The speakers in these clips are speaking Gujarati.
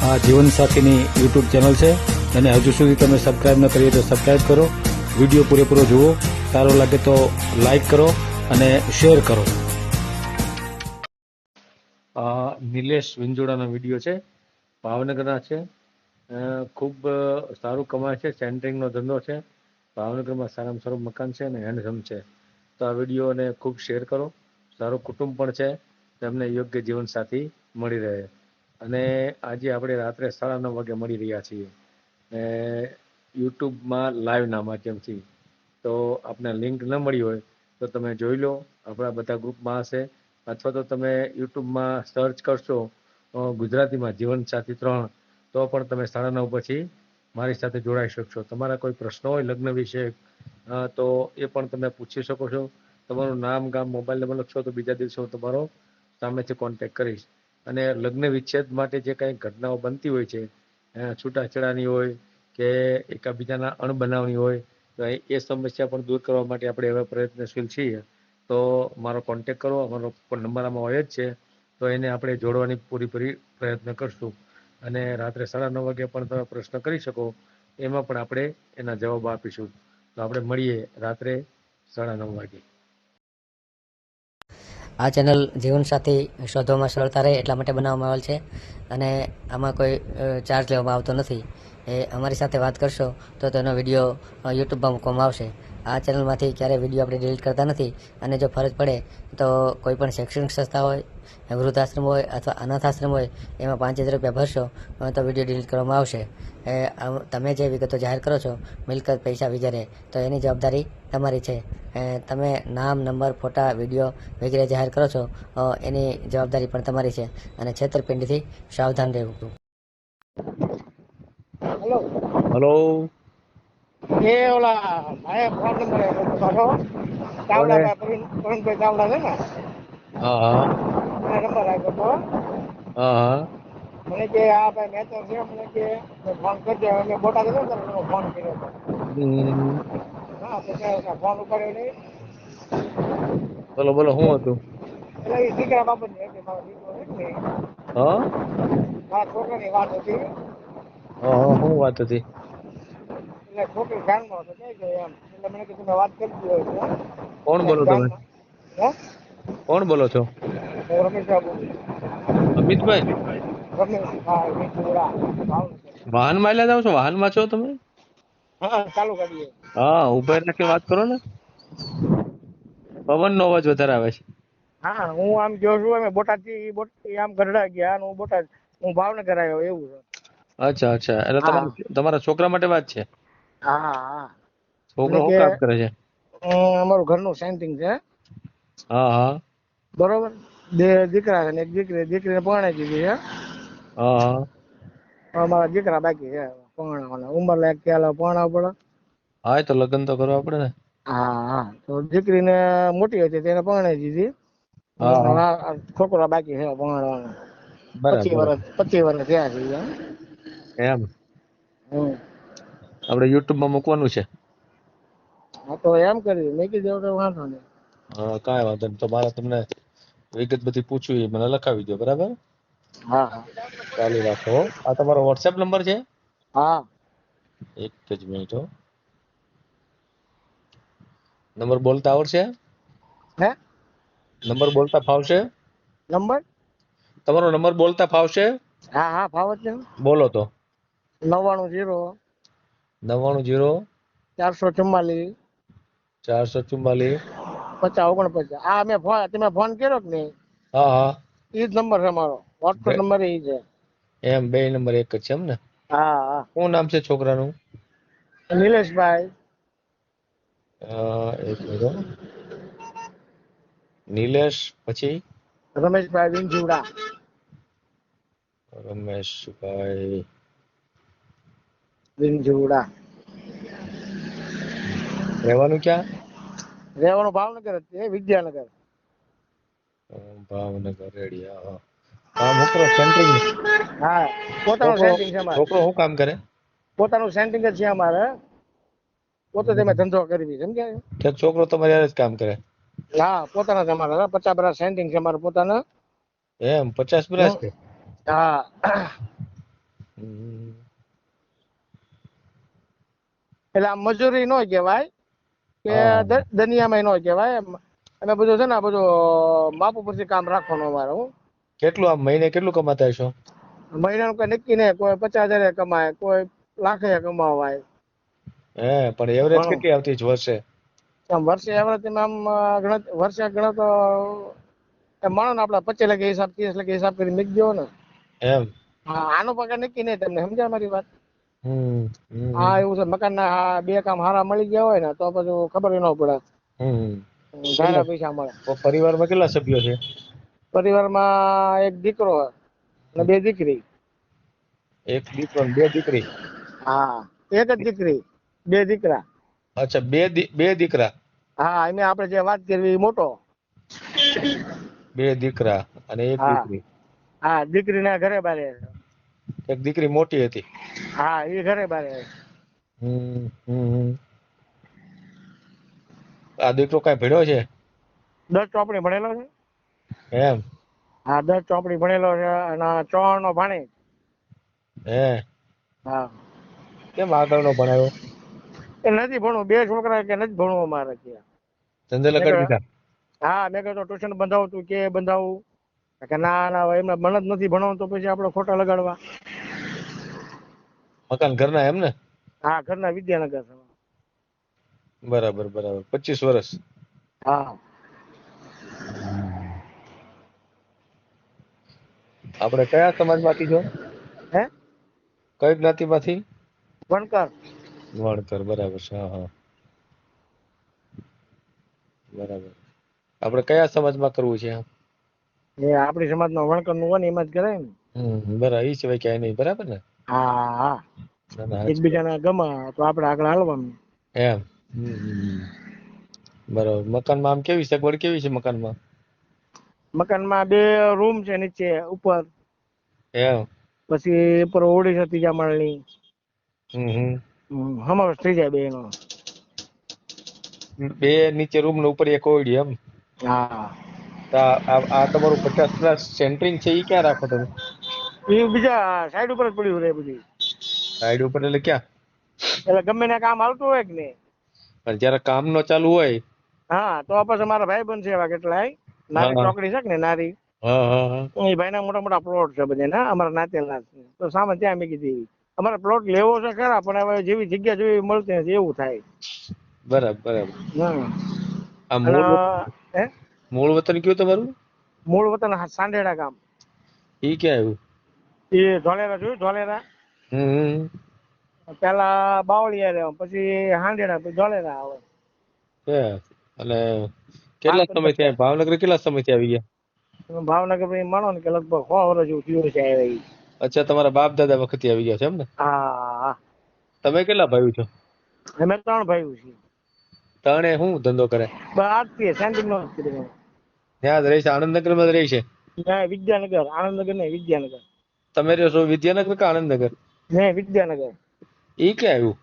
આ જીવનસાથીની યુટ્યુબ ચેનલ છે અને હજુ સુધી તમે સબસ્ક્રાઇબ ન કરી તો સબસ્ક્રાઇબ કરો. વિડીયો પૂરેપૂરો જુઓ, સારો લાગે તો લાઈક કરો અને શેર કરો. નિલેશ વિંજોડાનો વિડીયો છે, ભાવનગરના છે. ખૂબ સારું કમાય છે, સેન્ટરિંગનો ધંધો છે. ભાવનગરમાં સારામાં સારું મકાન છે અને હેન્ડસમ છે. તો આ વિડીયોને ખૂબ શેર કરો. સારું કુટુંબ પણ છે, તેમને યોગ્ય જીવનસાથી મળી રહે. અને આજે આપણે રાત્રે 9:30 વાગે મળી રહ્યા છીએ યુટ્યુબમાં લાઈવના માધ્યમથી. તો આપને લિંક ન મળી હોય તો તમે જોઈ લો, આપણા બધા ગ્રુપમાં હશે. અથવા તો તમે યુટ્યુબમાં સર્ચ કરશો ગુજરાતીમાં જીવનસાથી 3, તો પણ તમે 9:30 પછી મારી સાથે જોડાઈ શકશો. તમારા કોઈ પ્રશ્નો હોય લગ્ન વિશે તો એ પણ તમે પૂછી શકો છો. તમારું નામ, ગામ, મોબાઈલ નંબર લખશો તો બીજા દિવસે હું તમારો સામેથી કોન્ટેક્ટ કરીશ. અને લગ્ન વિચ્છેદ માટે જે કંઈ ઘટનાઓ બનતી હોય છે, છૂટાછેડાની હોય કે એકાબીજાના અણબનાવની હોય, તો એ સમસ્યા પણ દૂર કરવા માટે આપણે એવા પ્રયત્નશીલ છીએ. તો મારો કોન્ટેક્ટ કરો, અમારો નંબર આમાં હોય જ છે. તો એને આપણે જોડવાની પૂરી પ્રયત્ન કરશું. અને રાત્રે 9:30 વાગે પણ તમે પ્રશ્ન કરી શકો, એમાં પણ આપણે એના જવાબ આપીશું. તો આપણે મળીએ રાત્રે 9:30 વાગે. આ ચેનલ જીવનસાથી શોધવામાં સરળતા રહે એટલા માટે બનાવવામાં આવેલ છે અને આમાં કોઈ ચાર્જ લેવામાં આવતો નથી. એ અમારી સાથે વાત કરશો તો તેનો વિડીયો યુટ્યુબમાં મૂકવામાં આવશે. આ ચેનલમાંથી ક્યારેય વિડીયો આપણે ડિલીટ કરતા નથી. અને જો ફરજ પડે તો કોઈ પણ શૈક્ષણિક સંસ્થા હોય, વૃદ્ધાશ્રમ હોય અથવા અનાથ આશ્રમ હોય, એમાં 5,000 રૂપિયા ભરશો તો વિડીયો ડિલીટ કરવામાં આવશે. તમે જે વિગતો જાહેર કરો છો, મિલકત, પૈસા વગેરે, તો એની જવાબદારી તમારી છે. તમે નામ, નંબર, ફોટા, વિડીયો વગેરે જાહેર કરો છો, એની જવાબદારી પણ તમારી છે. અને છેતરપિંડીથી સાવધાન રહેવું. હલો. એ ઓલા ભાઈ ફોન નંબર આપ્યો કોને? ચાવડાભાઈ પ્રવીણભાઈ ચાવડા છે ને, હા હા મને નંબર આપ્યો હતો. હા હા મને કે આ ભાઈ મેં તો છે, મને કે ફોન કરજે. મેં બોટાદ હતો ને ત્યારે ફોન કર્યો હતો. હમ. હા, તો ત્યાં ફોન ઉપાડ્યો નહીં. બોલો બોલો, શું હતું? એટલે એ દીકરા બાબતની હતી. મારો દીકરો છે ને, હા મારા છોકરાની વાત હતી. હા, શું વાત હતી? એટલે છોકરી ધ્યાનમાં હતો, કઈ ગયો એમ. એટલે મને કીધું તમે વાત કરી દીધો એટલે કોણ બોલો તમે? ધ્યાનમાં. હે? કોણ બોલો છો? રમેશ બાબુ. અમિતભાઈ? રમેશ, હા, મીઠુડા, ભાવનગર. વાહનમાં એટલે જાવ છો? વાહનમાં છો તમે? હા, ચાલુ કરીએ. હા, ઉભા રાખી વાત કરો ને. પવનનો અવાજ વધારે આવે છે. હા, હું આમ જો છું, અમે બોટાદથી આમ ગઢડા ગયા અને હું ભાવનગર આવ્યો, એવું છે. અચ્છા અચ્છા, એટલે હા તમારા છોકરા માટે વાત છે? હા હા. છોકરો એટલે શું કે કામ કરે છે? અમારું ઘરનું સેન્ટિંગ છે, હા હા બરોબર. 2 દીકરા છે ને 1 દીકરી. દીકરીને પરણાઈ દીધી છે. હા હા અમારા દીકરા બાકી છે પરણાવવાના. ઉંમર લાયક થયા, પરણાવવા પડે. હા, એ તો લગ્ન તો કરવા પડે ને. હા હા. તો દીકરીને મોટી હતી તેને પરણાઈ દીધી. હા હા છોકરા બાકી છે પરણાવવાનો. બરાબર 25 વર્ષ થયા છે. એમ. હમ. આપણે યુટ્યુબમાં મૂકવાનું છે. હા, તો એમ કરી મેં કીધું તો વાંધો નહીં. હા, કાંઈ વાંધો નહીં. તો મારે તમને વિગત બધી પૂછવી, મને લખાવી દો. બરાબર, હા હા ચાલુ રાખો. આ તમારો વોટ્સએપ નંબર છે? હા. એક જ મિનિટ હો. નંબર બોલતા આવડશે? હે? નંબર બોલતા ફાવશે? નંબર? તમારો નંબર બોલતા ફાવશે? હા હા, ફાવત છે. બોલો તો. 99 99 444 444 50 49. આ તમે ફોન કર્યો કે નહીં? હા હા એ જ નંબર છે મારો. વોટ્સએપ નંબર એ છે. એમ, 2 નંબર એક જ છે એમ ને? હા હા. શું નામ છે છોકરાનું? નિલેશભાઈ. એક મિનિટ હો. નિલેશ, પછી રમેશભાઈ વિંજુડા. રમેશભાઈ વિંજુડા. રહેવાનું ક્યાં? રહેવાનું ભાવનગર જ છે, વિદ્યાનગર. ભાવનગર, રેડી. હા હા, છોકરો સેન્ટરિંગ. હા, પોતાનું છોકરો સેન્ટિંગ છે અમારે. છોકરો શું કામ કરે? પોતાનું સેન્ટિંગ જ છે અમારે. પોતે તમે ધંધો કરવી, સમજ્યા? ઠેક, છોકરો તમારી હારે જ કામ કરે? હા, પોતાના જ અમારા 50 સેન્ટિંગ છે અમારે પોતાના. એમ, 50 બ્રાસ છે? હા. હમ. એટલે આમ મજૂરી નો કહેવાય કે હા. દનિયામાં નો કહેવાય. અમે બધું છે ને આ બધું માપ ઉપરથી કામ રાખવાનું અમારે. હું કેટલું આમ મહિને કેટલું કમાતા હશો? મહિનાનું કોઈ નક્કી નહીં, કોઈ 50,000 કમાય, કોઈ લાખે કમાવાય. પણ એવરેજ ઘણું કેટલી આવતી જ વર્ષે? આમ વર્ષે એવરેજ આમ વર્ષે ગણો તો માણો ને આપડે 25 લાખ હિસાબ 30 લાખ હિસાબ કરી મૂકી દો ને. એમ. હા, આનો પગાર નક્કી નહીં. તમને સમજાય મારી વાત? હમ. હા, હમ. એવું છે. મકાન ના 2 કામ હારા મળી ગયા હોય ને તો પછી ખબર ન પડે. હમ. ધારા કેટલા પૈસા મળે. પરિવારમાં કેટલા સભ્યો છે? પરિવારમાં એક દીકરો અને 2 દીકરી. એક દીકરો ને 2 દીકરી. હા, એક જ દીકરી, 2 દીકરા. અચ્છા, બે દીકરા. હા, એમે આપણે જે વાત કરવી એ મોટો. 2 દીકરા અને એક હા દીકરી. હા, દીકરીના ઘરે બારે. એક દીકરી મોટી હતી. હા, એ ઘરે બારે. હમ. હમ. આ દીકરો કઈ ભણ્યો છે? 10 ચોપડી ભણેલો છે. એમ. હા, 10 ચોપડી ભણેલો છે અને 3 નો ભાણે. હે. હા. કેમ આગળ નો ભણાયો? એ નથી ભણવું. 2 છોકરા કે નથી ભણવું અમારે ત્યાં. ધંધે મેં લગાડી કહ્યું દીધા. હા, મેં કહ્યું ટ્યુશન બંધાવું, તું કે બંધાવું? કે ના ના, એમને મન જ નથી ભણાવવું તો પછી આપણે ખોટા લગાડવા. મકાન ઘરના એમ ને? હા, ઘરના વિદ્યાનગર. બરાબર બરાબર. 25 વર્ષ. હા. આપણે કયા સમાજમાંથી છો? હે? કઈ જ્ઞાતિમાંથી? વણકર. વણકર. બરાબર છે. હા હા. બરાબર. આપણે કયા સમાજમાં કરવું છે? એ આપણી સમાજનો વણકર નું હોય ને એમાં જ કરાય ને. બરાબર. એ સિવાય ક્યાંય નહીં. બરાબર ને? હા હા. ના ના, સાચી વાત. એકબીજાને ગમે તો આપણે આગળ હાલવાનું. એમ. બરાબર. મકાનમાં આમ કેવી સગવડ કેવી છે મકાનમાં? મકાનમાં 2 રૂમ છે નીચે ઉપર. એમ. પછી ઉપર ઓડી છે 3જા માળની. હમ. સમાવેશ થઈ જાય 2 નો. 2 નીચે રૂમ ને ઉપર એક ઓરડી એમ. હા. તો આ તમારું 50+ સેન્ટરિંગ છે એ ક્યાં રાખો તમે? એ બીજા સાઈડ ઉપર જ પડ્યું રહે બધી. સાઈડ ઉપર એટલે ક્યાં? એટલે ગમે ને કામ હાલતું હોય કે નહીં. પણ જયારે કામ નો ચાલુ હોય. હા, તો પછી મારા ભાઈબંધ છે એવા કેટલાય. નારી હા ચોકડી છે કે ને નારી. હા હા હા. એ ભાઈના મોટા મોટા પ્લોટ છે બધે ના અમારા નાતેલા છે. તો સામે ત્યાં મેં કીધી અમારે પ્લોટ લેવો છે ખરા, પણ હવે જેવી જગ્યા જેવી મળતી નથી એવું થાય. બરાબર બરાબર. હા. આ અને હે મૂળ વતન કયું તમારું? મૂળ વતન સાંઢેડા ગામ. ઈ ક્યાં આવ્યું? એ ધોલેરા જોયું ધોલેરા? હમ. પેલા બાવળિયા રહ્યો, પછી હાંડેડા, પછી ધોલેરા આવે. અને કેટલા સમયથી ભાવનગર કેટલા સમયથી આવી ગયા? ભાવનગર ભાઈ માનો ને કે લગભગ 100 વર્ષ જેવું થયું છે આવ્યા. અચ્છા, તમારા બાપ દાદા વખતથી આવી ગયા છે એમ ને? હા. તમે કેટલા ભાઈઓ છો? અમે 3 ભાઈઓ છીએ. ત્રણે શું ધંધો કરે? બસ સેન્ટિંગ નો ત્યાં જ રહે છે? આનંદનગરમાં જ રહે છે? ના, વિદ્યાનગર. આનંદનગર નહીં, વિદ્યાનગર. તમે રહ્યો છો વિદ્યાનગર કે આનંદનગર? નહીં, વિદ્યાનગર. એ ક્યાં આવ્યું?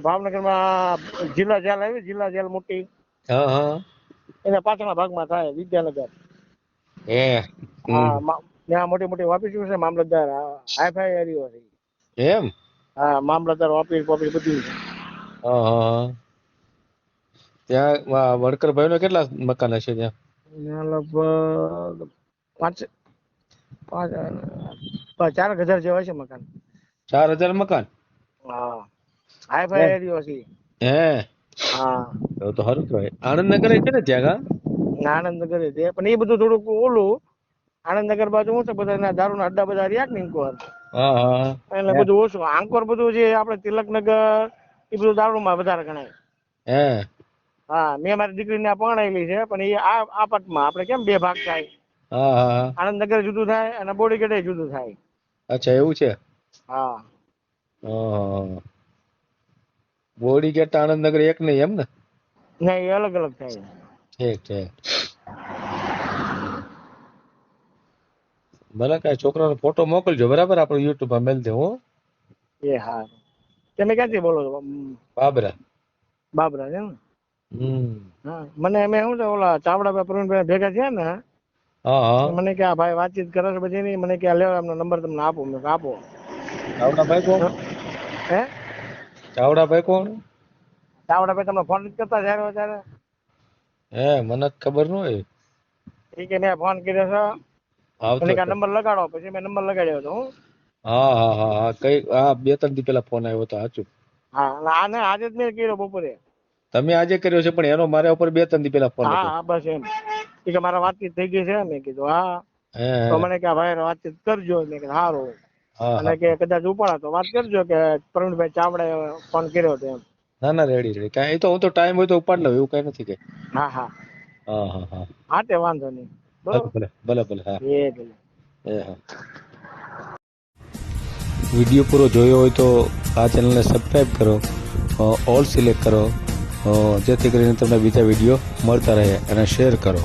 ભાવનગરમાં જિલ્લા જેલ આવી, જિલ્લા જેલ મોટી. હા હા. એના પાછળના ભાગમાં થાય વિદ્યાનગર. હે. હા, ત્યાં મોટી મોટી ઓફિસો છે, મામલતદાર હાઈફાઈ એરિયો છે. એમ. હા, મામલતદાર ઓફિસ બધું છે. હા હા. ત્યાં વણકર ભાઈ નો કેટલા મકાન હશે ત્યાં? ત્યાં લગભગ 4,000 જેવા છે મકાન. 4,000 મકાન? હા, હાઈફાઈ એરિયો છે. હે. હા. તો સારું કહેવાય. આનંદનગર છે ને ત્યાં? આનંદનગર છે પણ એ બધું થોડુંક ઓલું. આનંદનગર બાજુ શું છે, બધા દારૂના અડ્ડા બધા રહ્યા ને ઇન્કોર. હા હા. એટલે બધું ઓછું. આંકોર બધું જે આપણે તિલકનગર એ બધું દારૂમાં વધારે ગણાય. હે. હા, મેં મારી દીકરીને પરણાવેલી છે, પણ એ આ પટમાં આપણે કેમ 2 ભાગ થાય. હા હા. આનંદનગર જુદું થાય અને બોડીગેટ જુદું થાય. અચ્છા, એવું છે? હા. બોડી ગેટ આનંદનગર એક નહીં એમ ને? ના, એ અલગ અલગ થાય. ઠીક છે. મને કઈ છોકરાનો ફોટો મોકલજો, બરાબર? આપણે YouTube માં મેલ દે હો. એ હા. તમે ક્યાંથી બોલો છો? બાબરા. બાબરા છે ને? હમ. હા, મને શું છે ઓલા ચાવડા પ્રવીણભાઈ ભેગા થયા ને હા હા મને કે આ ભાઈ વાતચીત કરે છે પછી નહીં, મને કે આ લેવો એમનો નંબર તમને આપો. મેં કીધું આપો. ચાવડાભાઈ કોણ? હે ચાવડાભાઈ કોણ? ચાવડાભાઈ તમને ફોન નથી કરતા જ્યારે ત્યારે? હે મને જ ખબર ન હોય. એ કે મેં ફોન કર્યો છે, આવતો મને કે આ હતો. નંબર લગાડો. પછી મેં નંબર લગાડ્યો હતો. હું હા હા હા હા કઈ હા 2-3 દી પેલા ફોન આવ્યો હતો સાચું. હા અને આને આજે જ મેં કર્યો બપોરે. તમે આજે કર્યો છે પણ એનો મારા ઉપર 2-3 દી પેલા ફોન હા હતો. હા બસ એમ. એ કે મારા વાતચીત થઈ ગઈ છે. મેં કીધું હા. હે તો હે મને કે આ ભાઈ વાતચીત કરજો. મેં કીધું સારું. હા અને હા કે કદાચ ઉપાડા તો વાત કરજો કે પ્રવીણભાઈ ચાવડાએ ફોન કર્યો હતો એમ. ના ના રેડી રેડી કાંઈ તો હું તો ટાઈમ હોય તો ઉપાડ લઉં એવું કઈ નથી કઈ. હા હા હા હા હા હા તે વાંધો નહીં. ભલે બરોબર. ભલે ભલે ભલે હા ભલે. હા. વિડીયો પૂરો જોયો હોય તો આ ચેનલને સબસ્ક્રાઈબ કરો, ઓલ સિલેક્ટ કરો, જેથી કરીને તમને બીજા વિડીયો મળતા રહે અને શેર કરો.